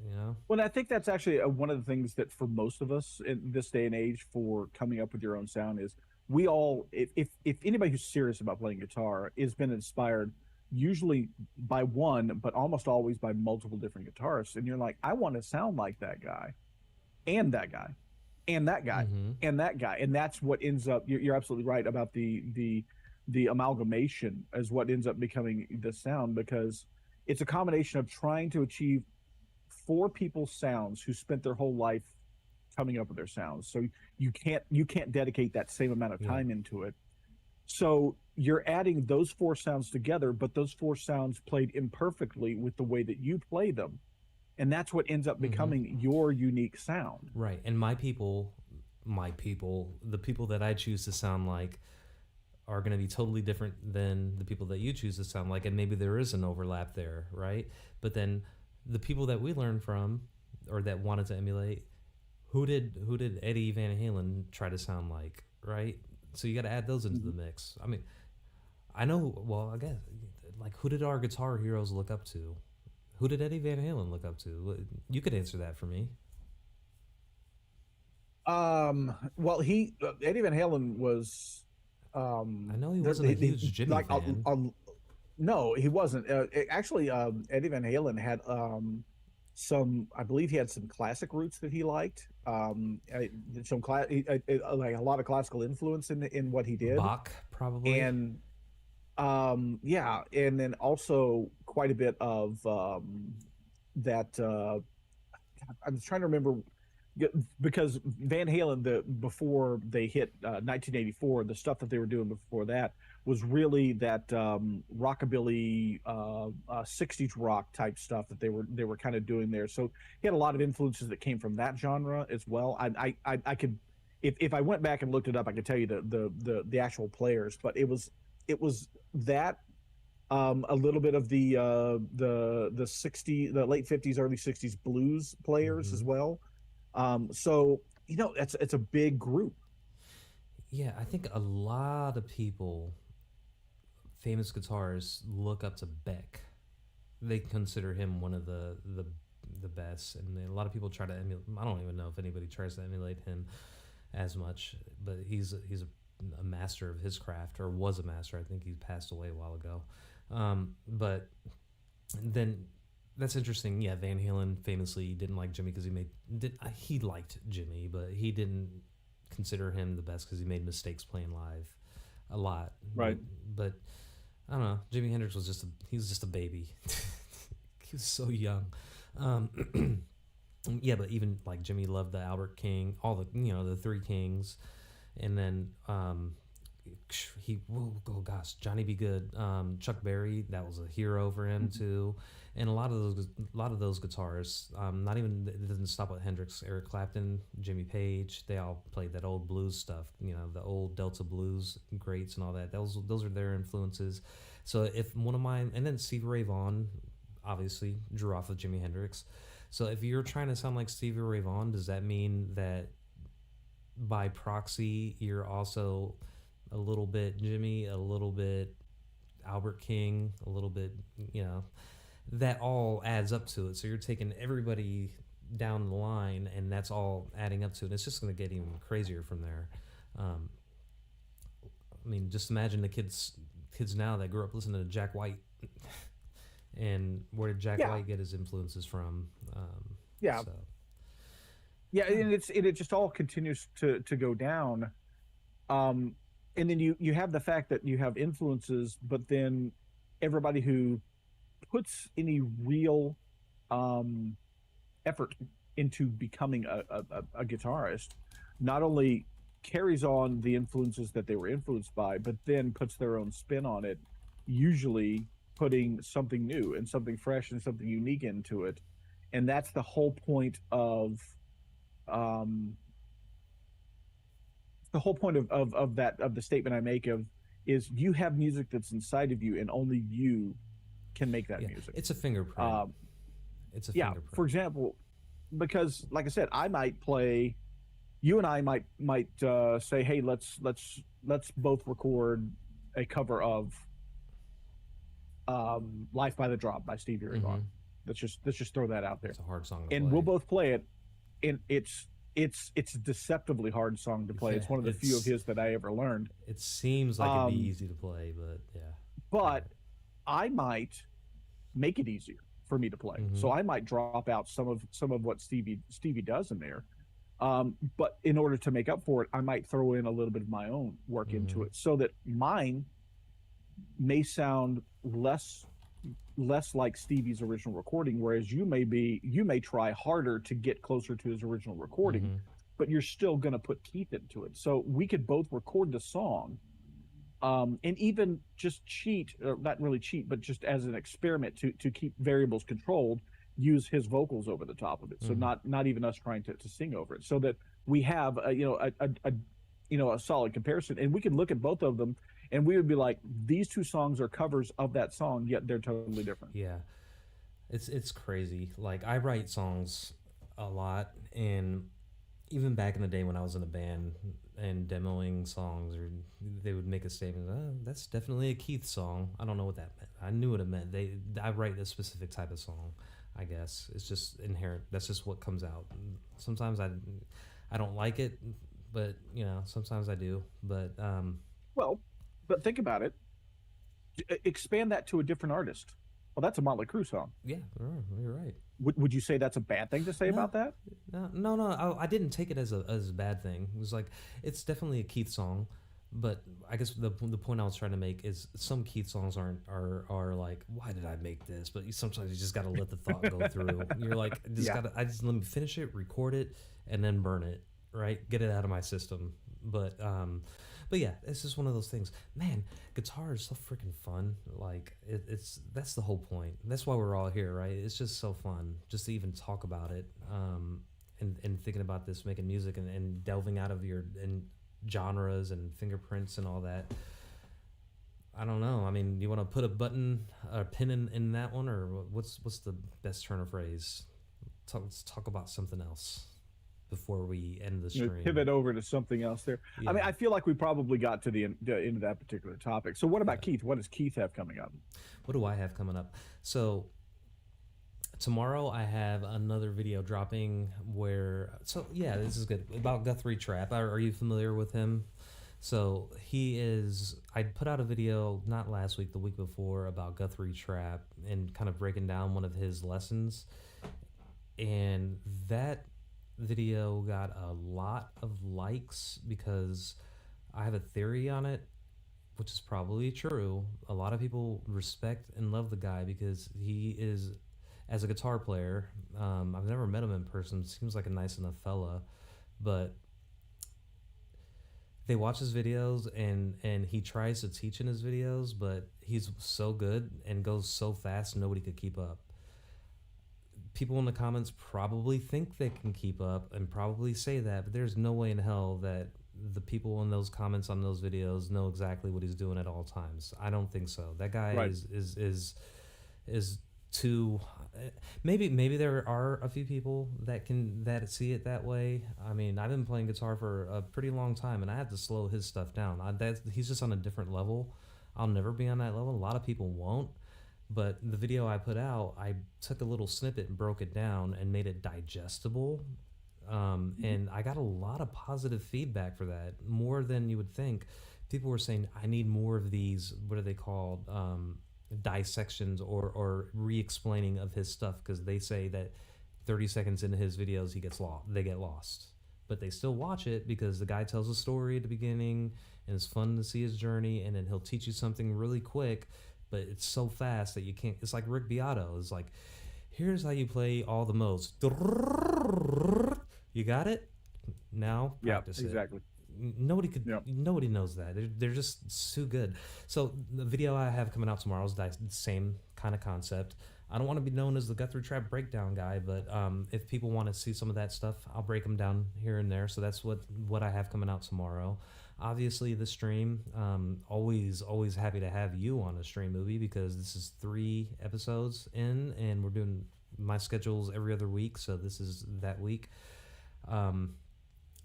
You know. Well, I think that's actually one of the things that for most of us in this day and age, for coming up with your own sound, is we all, if anybody who's serious about playing guitar has been inspired usually by one, but almost always by multiple different guitarists, and you're like, I want to sound like that guy, and that guy, and that guy, Mm-hmm. and that guy. And that's what ends up, you're absolutely right about the amalgamation as what ends up becoming the sound, because it's a combination of trying to achieve four people's sounds who spent their whole life coming up with their sounds. So you can't dedicate that same amount of Yeah. time into it. So you're adding those four sounds together, but those four sounds played imperfectly with the way that you play them. And that's what ends up Mm-hmm. becoming your unique sound. Right. And the people that I choose to sound like are going to be totally different than the people that you choose to sound like, and maybe there is an overlap there, right? But then the people that we learn from or that wanted to emulate, who did Eddie Van Halen try to sound like, right? So you got to add those into the Mhm. mix. I mean, I know. Well, I guess like who did our guitar heroes look up to? Who did Eddie Van Halen look up to? You could answer that for me. Well, Eddie Van Halen was, I know he there, wasn't a huge Jimmy like fan. no, he wasn't. Actually, Eddie Van Halen had some. I believe he had some classic roots that he liked. Some like a lot of classical influence in what he did, Bach, probably. and yeah, and then also quite a bit of that. I'm trying to remember, because Van Halen, before they hit 1984, the stuff that they were doing before that was really that rockabilly 60s rock type stuff that they were kind of doing there. So he had a lot of influences that came from that genre as well. I could, if I went back and looked it up, I could tell you the actual players, but it was that, a little bit of the late 50s, early 60s blues players as Hmm. well. So it's a big group. Yeah, I think a lot of people, famous guitarists, look up to Beck. they consider him one of the best, and a lot of people try to emulate. I don't even know if anybody tries to emulate him as much, but he's a master of his craft, or was a master. I think he passed away a while ago. But then that's interesting. Yeah, Van Halen famously didn't like Jimmy because he liked Jimmy, but he didn't consider him the best because he made mistakes playing live a lot. Right. But I don't know. Jimi Hendrix was he was just a baby. He was so young. Yeah, but even like Jimmy loved the Albert King, all the three kings, and then oh gosh, Johnny B. Good, Chuck Berry, that was a hero for him too, and a lot of those guitarists. Not even it doesn't stop with Hendrix. Eric Clapton, Jimmy Page, they all played that old blues stuff. The old Delta blues greats and all that. Those are their influences. So if one of mine, and then Stevie Ray Vaughan, obviously drew off of Jimi Hendrix. So if you're trying to sound like Stevie Ray Vaughan, does that mean that by proxy you're also a little bit Jimmy, a little bit Albert King, a little bit, that all adds up to it. So you're taking everybody down the line, and that's all adding up to it. It's just going to get even crazier from there. I mean, just imagine the kids now that grew up listening to Jack White. And where did Jack White get his influences from? Yeah. So. Yeah, and it just all continues to go down. And then you have the fact that you have influences, but then everybody who puts any real effort into becoming a guitarist not only carries on the influences that they were influenced by, but then puts their own spin on it, usually putting something new and something fresh and something unique into it. And that's the whole point of the statement I make is you have music that's inside of you, and only you can make that music. It's a fingerprint. It's a fingerprint. For example, because like I said, you and I might say, hey, let's both record a cover of "Life by the Drop" by Stevie Ray Vaughan. Let's just throw that out there. It's a hard song to play. We'll both play it, and it's a deceptively hard song to play. It's one of the few of his that I ever learned. It seems like it'd be easy to play, but yeah. But I might make it easier for me to play, so I might drop out some of what Stevie does in there. But in order to make up for it, I might throw in a little bit of my own work into it, so that mine may sound less like Stevie's original recording, whereas you may try harder to get closer to his original recording, but you're still going to put Keith into it. So we could both record the song, and even just cheat, or not really cheat, but just as an experiment to keep variables controlled, use his vocals over the top of it. So not even us trying to sing over it, so that we have a solid comparison, and we can look at both of them and we would be like, these two songs are covers of that song, yet they're totally different. Yeah, it's crazy. Like, I write songs a lot, and even back in the day when I was in a band and demoing songs, or they would make a statement, that's definitely a Keith song. I don't know what that meant. I knew what it meant. I write a specific type of song, I guess. It's just inherent. That's just what comes out. Sometimes I don't like it, but sometimes I do. But but think about it. Expand that to a different artist. Well, that's a Motley Crue song. Yeah, you're right. Would you say that's a bad thing to say about that? No. I didn't take it as a bad thing. It was like, it's definitely a Keith song, but I guess the point I was trying to make is some Keith songs are like, why did I make this? But sometimes you just got to let the thought go through. You're like, let me finish it, record it, and then burn it. Right, get it out of my system. But yeah, it's just one of those things. Man, guitar is so freaking fun. Like, that's the whole point. That's why we're all here, right? It's just so fun just to even talk about it, and thinking about this, making music, and delving out of your genres and fingerprints and all that. I don't know. I mean, you want to put a pin in that one, or what's the best turn of phrase? Let's talk about something else before we end the stream. Pivot over to something else there. Yeah. I mean, I feel like we probably got to the end of that particular topic. So what about Keith? What does Keith have coming up? What do I have coming up? So Tomorrow I have another video dropping where, so yeah, this is good, about Guthrie Trap. Are you familiar with him? So he is, I put out a video not last week, the week before, about Guthrie Trap and kind of breaking down one of his lessons. And that video got a lot of likes because I have a theory on it, which is probably true. A lot of people respect and love the guy because he is, as a guitar player, I've never met him in person. Seems like a nice enough fella, but they watch his videos and he tries to teach in his videos, but he's so good and goes so fast nobody could keep up. People in the comments probably think they can keep up and probably say that, but there's no way in hell that the people in those comments on those videos know exactly what he's doing at all times. I don't think so. That guy Right. is too. Maybe there are a few people that see it that way. I mean, I've been playing guitar for a pretty long time, and I have to slow his stuff down. He's just on a different level. I'll never be on that level. A lot of people won't. But the video I put out, I took a little snippet and broke it down and made it digestible. And I got a lot of positive feedback for that, more than you would think. People were saying, I need more of these, what are they called? Dissections or re-explaining of his stuff, because they say that 30 seconds into his videos they get lost, but they still watch it because the guy tells a story at the beginning and it's fun to see his journey, and then he'll teach you something really quick, but it's so fast that you can't. It's like Rick Beato is like, here's how you play all the modes. You got it? Now practice it. Exactly. Nobody knows that. They're just too good. So the video I have coming out tomorrow is the same kind of concept. I don't want to be known as the Guthrie Trap breakdown guy, but if people want to see some of that stuff, I'll break them down here and there. So that's what I have coming out tomorrow. Obviously, the stream, always happy to have you on the stream, Ubie, because this is 3 episodes in, and we're doing my schedules every other week, so this is that week.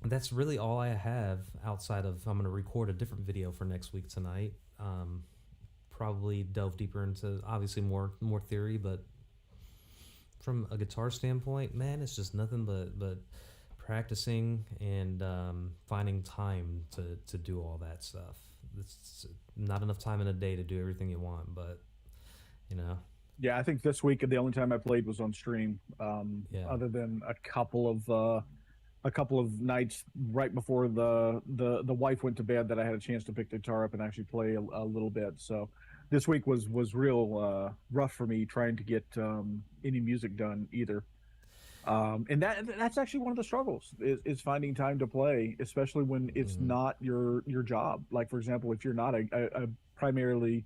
That's really all I have outside of, I'm going to record a different video for next week tonight. Probably delve deeper into obviously more theory, but from a guitar standpoint, man, it's just nothing but practicing and finding time to do all that stuff. It's not enough time in a day to do everything you want, but you know. Yeah, I think this week the only time I played was on stream. Yeah. Other than a couple of nights right before the wife went to bed that I had a chance to pick the guitar up and actually play a little bit. So this week was real rough for me trying to get any music done either. And that's actually one of the struggles is finding time to play, especially when it's not your job. Like, for example, if you're not a primarily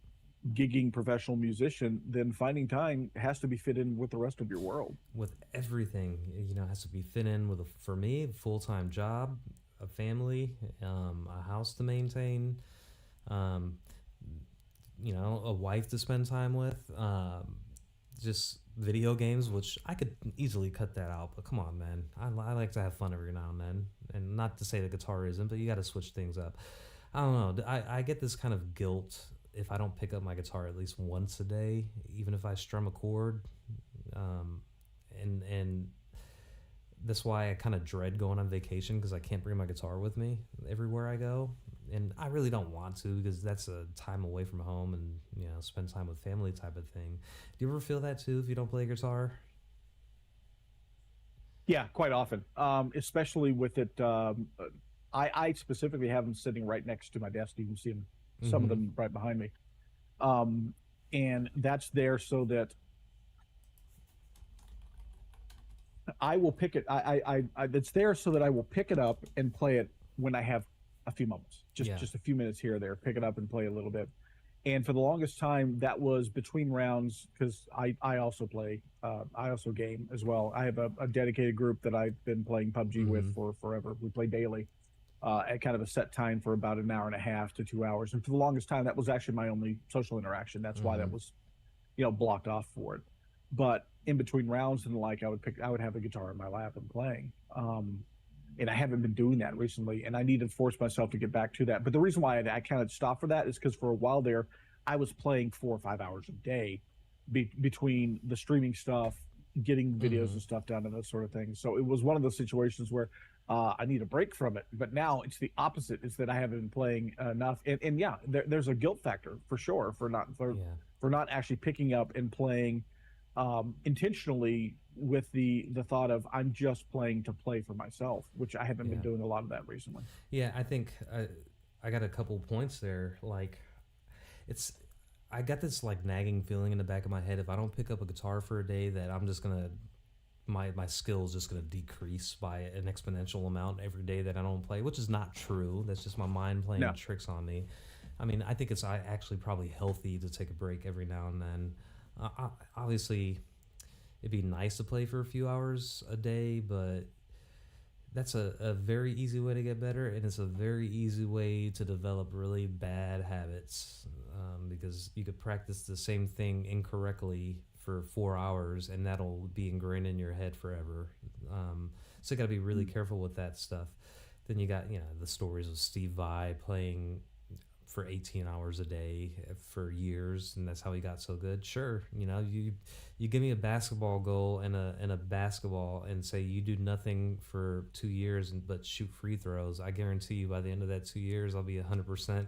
gigging professional musician, then finding time has to be fit in with the rest of your world. With everything, it has to be fit in with for me, a full-time job, a family, a house to maintain, a wife to spend time with, just video games, which I could easily cut that out, but come on, man. I like to have fun every now and then, and not to say the guitar isn't, but you got to switch things up. I don't know. I get this kind of guilt if I don't pick up my guitar at least once a day, even if I strum a chord, and that's why I kind of dread going on vacation, because I can't bring my guitar with me everywhere I go, and I really don't want to, because that's a time away from home and spend time with family type of thing. Do you ever feel that too if you don't play guitar? Yeah, quite often, especially with it. I specifically have them sitting right next to my desk. You can see them, some of them right behind me, and that's there so that I will pick it. It's there so that I will pick it up and play it when I have a few moments, just a few minutes here or there. Pick it up and play a little bit. And for the longest time, that was between rounds, because I also play. I also game as well. I have a dedicated group that I've been playing PUBG with for forever. We play daily at kind of a set time for about an hour and a half to 2 hours. And for the longest time, that was actually my only social interaction. That's why that was, blocked off for it. But in between rounds and I would have a guitar in my lap and playing. And I haven't been doing that recently, and I need to force myself to get back to that. But the reason why I kind of stopped for that is because for a while there, I was playing 4 or 5 hours a day between the streaming stuff, getting videos Mm-hmm. and stuff done and those sort of things. So it was one of those situations where I need a break from it. But now it's the opposite: is that I haven't been playing enough, and yeah, there's a guilt factor for sure Yeah. for not actually picking up and playing intentionally with the thought of I'm just playing to play for myself, which I haven't been Yeah. doing a lot of that recently. Yeah. I think I got a couple points there. Like, it's I got this like nagging feeling in the back of my head. If I don't pick up a guitar for a day, that I'm just gonna my skill is just gonna decrease by an exponential amount every day that I don't play, which is not true. That's just my mind playing No, tricks on me. I mean, I think it's actually probably healthy to take a break every now and then. Obviously, it'd be nice to play for a few hours a day, but that's a very easy way to get better, and it's a very easy way to develop really bad habits, because you could practice the same thing incorrectly for 4 hours and that'll be ingrained in your head forever. So you got to be really careful with that stuff. Then you got, the stories of Steve Vai playing for 18 hours a day for years, and that's how he got so good. Sure, you give me a basketball goal and a basketball and say you do nothing for 2 years but shoot free throws. I guarantee you by the end of that 2 years I'll be 100%.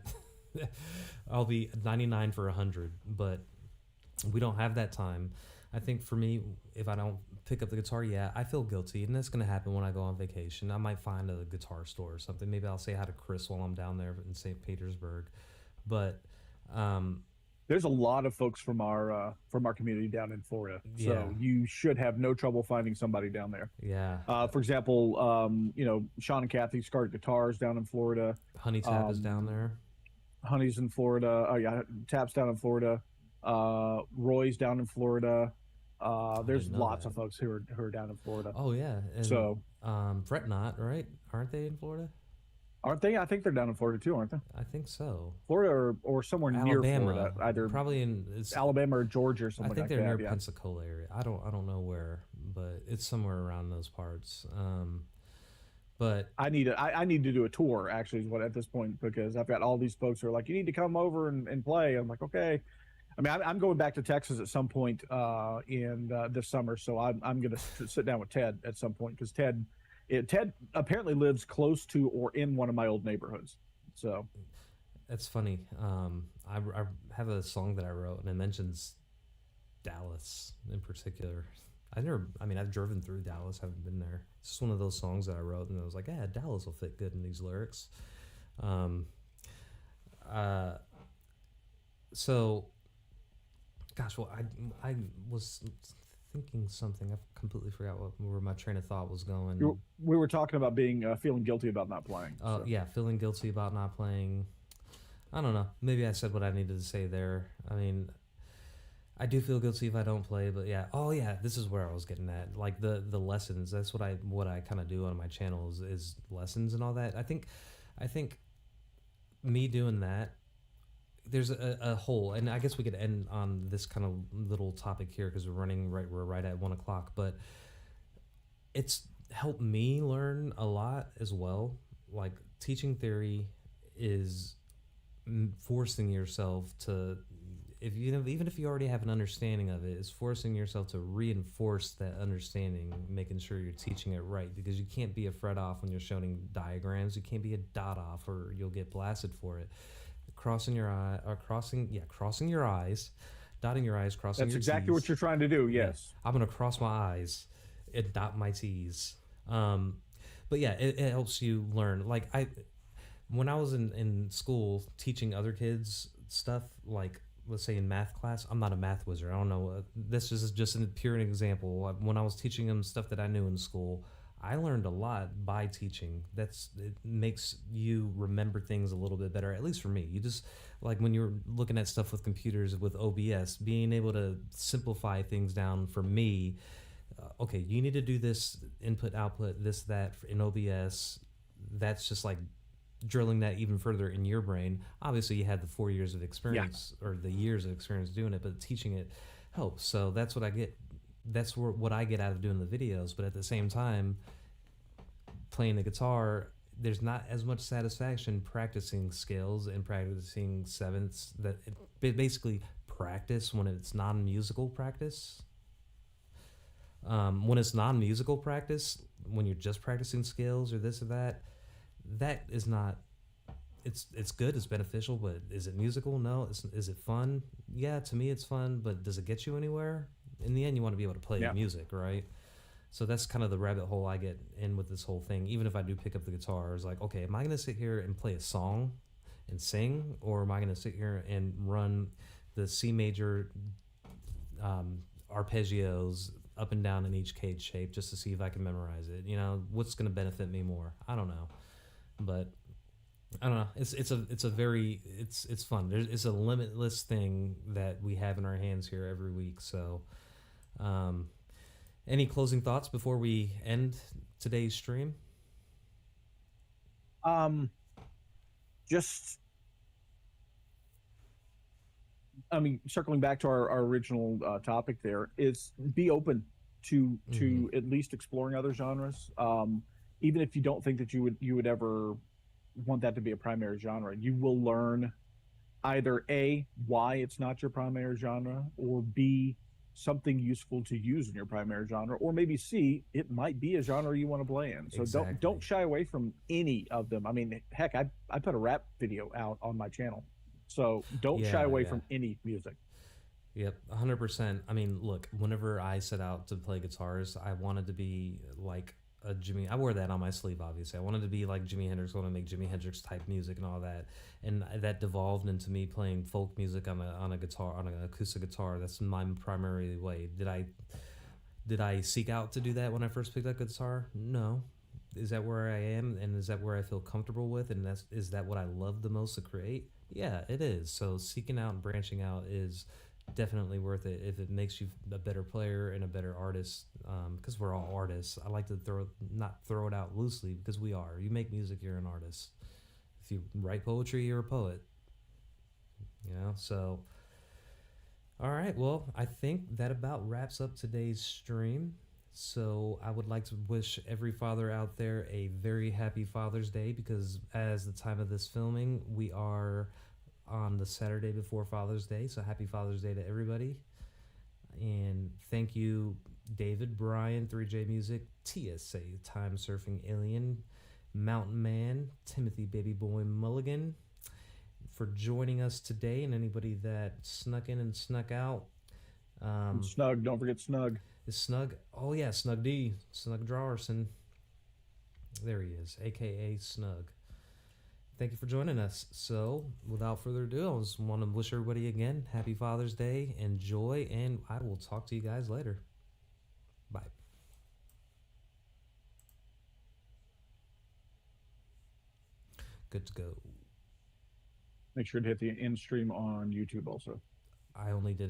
I'll be 99 for 100. But we don't have that time. I think for me, if I don't pick up the guitar, yeah, I feel guilty, and that's gonna happen when I go on vacation. I might find a guitar store or something. Maybe I'll say hi to Chris while I'm down there in St. Petersburg. But um, there's a lot of folks from our community down in Florida, yeah, so you should have no trouble finding somebody down there. yeah, For example, Sean and Kathy Scarlet Guitars down in Florida. Honey Tap is down Um, there. Honey's in Florida. Oh yeah, Tap's down in Florida. Roy's down in Florida. I There's didn't know lots that. of folks who are down in Florida. Oh yeah, and So Fret Not, right? Aren't they in Florida? aren't they? I think they're down in Florida too, aren't they? I think so. Florida or somewhere near Alabama, Florida, either probably in. It's. Alabama or Georgia or I something think like they're near that. Yeah. Pensacola area. I don't know where, but it's somewhere around those parts. But I need to do a tour actually is what at this point, because I've got all these folks who are like, you need to come over and play. I'm like, okay. I mean, I'm going back to Texas at some point in this summer, so I'm going to sit down with Ted at some point, because Ted apparently lives close to or in one of my old neighborhoods. So it's funny. I have a song that I wrote, and it mentions Dallas in particular. I mean, I've driven through Dallas, haven't been there. It's just one of those songs that I wrote, and I was like, yeah, Dallas will fit good in these lyrics. Um, uh, so, gosh, well, I was thinking something. I completely forgot where my train of thought was going. we were talking about being feeling guilty about not playing. So Yeah, feeling guilty about not playing. I don't know. Maybe I said what I needed to say there. I mean, I do feel guilty if I don't play, but yeah. Oh yeah, this is where I was getting at. Like the lessons. That's what I kind of do on my channel is lessons and all that. I think me doing that. There's a hole, and I guess we could end on this kind of little topic here because we're right at 1 o'clock. But it's helped me learn a lot as well. Like teaching theory is forcing yourself to, if even if you already have an understanding of it, is forcing yourself to reinforce that understanding, making sure you're teaching it right, because you can't be a fret off when you're showing diagrams. You can't be a dot off, or you'll get blasted for it. Crossing your eye, or crossing your eyes, dotting your I's, crossing that's your exactly T's. what you're trying to do. Yeah, Yes. I'm gonna cross my I's and dot my T's. Um, but yeah, it helps you learn. Like when I was in school teaching other kids stuff, like let's say in math class, I'm not a math wizard. I don't know. This is just a pure example. When I was teaching them stuff that I knew in school, I learned a lot by teaching. It makes you remember things a little bit better, at least for me. You just, like when you're looking at stuff with computers with OBS, being able to simplify things down for me. Okay, you need to do this input output, this that in OBS. That's just like drilling that even further in your brain. Obviously, you had the 4 years of Yeah. experience or the years of experience doing it, but teaching it helps. So that's what I get. That's what I get out of doing the videos. But at the same time, playing the guitar, there's not as much satisfaction practicing scales and practicing sevenths. Basically practice when it's non-musical practice. When it's non-musical practice, when you're just practicing skills or this or that, that is not. It's good. It's beneficial, but is it musical? No. Is it fun? Yeah, to me it's fun, but does it get you anywhere? In the end, you want to be able to play Yeah. music, right? So that's kind of the rabbit hole I get in with this whole thing. Even if I do pick up the guitar, it's like, okay, am I going to sit here and play a song and sing, or am I going to sit here and run the C major arpeggios up and down in each cage shape just to see if I can memorize it? You know, what's going to benefit me more? I don't know, but I don't know. It's a very it's fun. It's a limitless thing that we have in our hands here every week. So, um, any closing thoughts before we end today's stream? Um, just, I mean, circling back to our original topic, there is be open Mm-hmm. to at least exploring other genres. Even if you don't think that you would ever want that to be a primary genre, you will learn either A, why it's not your primary genre, or B, something useful to use in your primary genre, or maybe C, it might be a genre you want to play in. So don't Exactly. shy away from any of them. I mean, heck, I put a rap video out on my channel. So don't shy Yeah, away yeah. from any music. Yep, 100%. I mean, look, whenever I set out to play guitars, I wanted to be like a Jimmy. I wore that on my sleeve, obviously. I wanted to be like Jimi Hendrix, I want to make Jimi Hendrix type music and all that. And that devolved into me playing folk music on a guitar, on an acoustic guitar. That's my primary way. Did I seek out to do that when I first picked up guitar? No. Is that where I am, and is that where I feel comfortable with, and is that what I love the most to create? Yeah, it is. So seeking out and branching out is definitely worth it if it makes you a better player and a better artist. Because we're all artists. I like to not throw it out loosely, because we are. You make music, you're an artist. If you write poetry, you're a poet. You know. So all right, well, I think that about wraps up today's stream. So I would like to wish every father out there a very happy Father's Day, because as the time of this filming, we are on the Saturday before Father's Day. So happy Father's Day to everybody. And thank you, David, Brian, 3J Music, TSA, Time Surfing Alien, Mountain Man, Timothy Baby Boy Mulligan, for joining us today, and anybody that snuck in and snuck out. And Um, Snug, don't forget Snug. is Snug? Oh yeah, Snug D, Snug Drawerson. There he is, aka Snug. Thank you for joining us. So, without further ado, I just want to wish everybody again happy Father's Day, enjoy, and I will talk to you guys later. Bye. Good to go. Make sure to hit the end stream on YouTube also. I only did it.